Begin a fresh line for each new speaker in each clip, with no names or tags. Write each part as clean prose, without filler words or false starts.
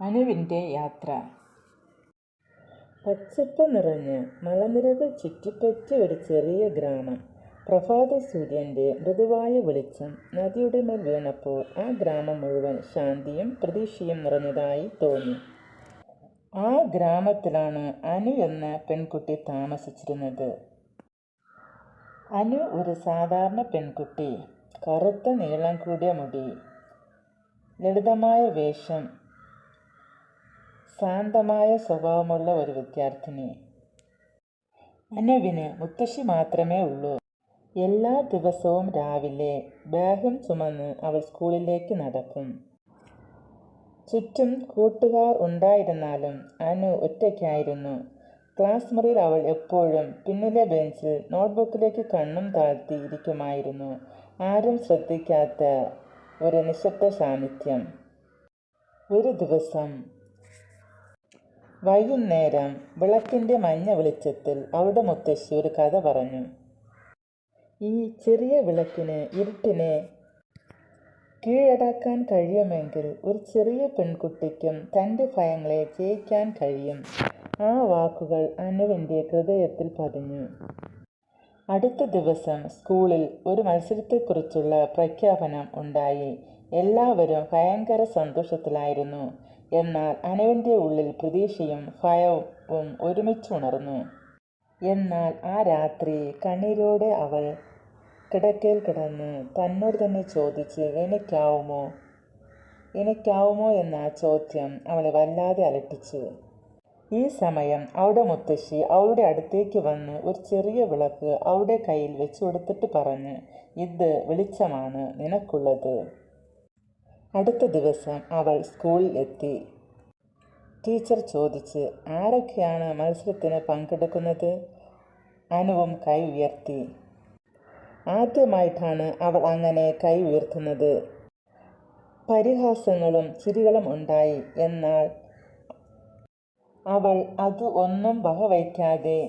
അനുവിൻ്റെ യാത്ര. പച്ചപ്പ് നിറഞ്ഞ് മലനിരകൾ ചുറ്റിപ്പറ്റിയ ഒരു ചെറിയ ഗ്രാമം. പ്രഭാത സൂര്യൻ്റെ മൃദുവായ വെളിച്ചം നദിയുടെ മേൽ വീണപ്പോൾ ആ ഗ്രാമം മുഴുവൻ ശാന്തിയും പ്രതീക്ഷയും നിറഞ്ഞതായി തോന്നി. ആ ഗ്രാമത്തിലാണ് അനു എന്ന പെൺകുട്ടി താമസിച്ചിരുന്നത്. അനു ഒരു സാധാരണ പെൺകുട്ടി. കറുത്ത നീളം കൂടിയ മുടി, ലളിതമായ വേഷം, ശാന്തമായ സ്വഭാവമുള്ള ഒരു വിദ്യാർത്ഥിനി. അനുവിന് മുത്തശ്ശി മാത്രമേ ഉള്ളൂ. എല്ലാ ദിവസവും രാവിലെ ബാഗും ചുമന്ന് അവൾ സ്കൂളിലേക്ക് നടക്കും. ചുറ്റും കൂട്ടുകാർ ഉണ്ടായിരുന്നാലും അനു ഒറ്റയ്ക്കായിരുന്നു. ക്ലാസ് മുറിയിൽ അവൾ എപ്പോഴും പിന്നിലെ ബെഞ്ചിൽ നോട്ട്ബുക്കിലേക്ക് കണ്ണും താഴ്ത്തി ഇരിക്കുമായിരുന്നു. ആരും ശ്രദ്ധിക്കാത്ത ഒരു നിശബ്ദ സാന്നിധ്യം. ഒരു ദിവസം വൈകുന്നേരം വിളക്കിൻ്റെ മഞ്ഞ വെളിച്ചത്തിൽ അവളുടെ മുത്തശ്ശി ഒരു കഥ പറഞ്ഞു. ഈ ചെറിയ വിളക്കിന് ഇരുട്ടിനെ കീഴടക്കാൻ കഴിയുമെങ്കിൽ ഒരു ചെറിയ പെൺകുട്ടിക്കും തൻ്റെ ഭയങ്ങളെ ജയിക്കാൻ കഴിയും. ആ വാക്കുകൾ അനുവിൻ്റെ ഹൃദയത്തിൽ പതിഞ്ഞു. അടുത്ത ദിവസം സ്കൂളിൽ ഒരു മത്സരത്തെക്കുറിച്ചുള്ള പ്രഖ്യാപനം ഉണ്ടായി. എല്ലാവരും ഭയങ്കര സന്തോഷത്തിലായിരുന്നു. എന്നാൽ അനുവിൻ്റെ ഉള്ളിൽ പ്രതീക്ഷയും ഭയവും ഒരുമിച്ചുണർന്നു. എന്നാൽ ആ രാത്രി കണ്ണീരോടെ അവൾ കിടക്കയിൽ കിടന്ന് തന്നോട് തന്നെ ചോദിച്ച് എനിക്കാവുമോ എന്ന ആ ചോദ്യം അവളെ വല്ലാതെ അലട്ടിച്ചു. ഈ സമയം അവളുടെ മുത്തശ്ശി അവളുടെ അടുത്തേക്ക് വന്ന് ഒരു ചെറിയ വിളക്ക് അവളുടെ കയ്യിൽ വെച്ചു കൊടുത്തിട്ട് പറഞ്ഞ്, ഇത് വെളിച്ചമാണ് നിനക്കുള്ളത്. അടുത്ത ദിവസം അവൾ സ്കൂളിൽ എത്തി. ടീച്ചർ ചോദിച്ച്, ആരൊക്കെയാണ് മത്സരത്തിന് പങ്കെടുക്കുന്നത്? അനുവും കൈ ഉയർത്തി. ആദ്യമായിട്ടാണ് അവൾ അങ്ങനെ കൈ ഉയർത്തുന്നത്. പരിഹാസങ്ങളും ചിരികളും ഉണ്ടായി. എന്നാൽ അവൾ അത് ഒന്നും വകവയ്ക്കാതെ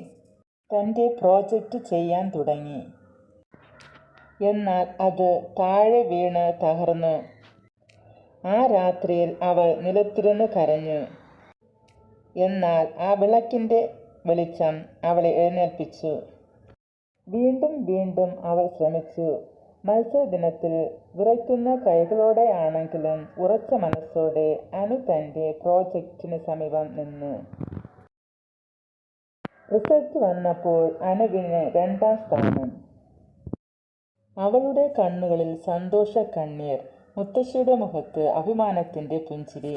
തൻ്റെ പ്രോജക്റ്റ് ചെയ്യാൻ തുടങ്ങി. എന്നാൽ അത് താഴെ വീണ് തകർന്നു. ആ രാത്രിയിൽ അവൾ നിലത്തിരുന്ന് കരഞ്ഞു. എന്നാൽ ആ വിളക്കിൻ്റെ വെളിച്ചം അവളെ എഴുന്നേൽപ്പിച്ചു. വീണ്ടും അവൾ ശ്രമിച്ചു. മത്സര ദിനത്തിൽ വിറയ്ക്കുന്ന കൈകളോടെയാണെങ്കിലും ഉറച്ച മനസ്സോടെ അനു തൻ്റെ പ്രോജക്റ്റിന് സമീപം നിന്നു. റിസൾട്ട് വന്നപ്പോൾ അനുവിന് 2ാം സ്ഥാനം. അവളുടെ കണ്ണുകളിൽ സന്തോഷ കണ്ണീർ, മുത്തശ്ശിയുടെ മുഖത്ത് അഭിമാനത്തിൻ്റെ പുഞ്ചിരി.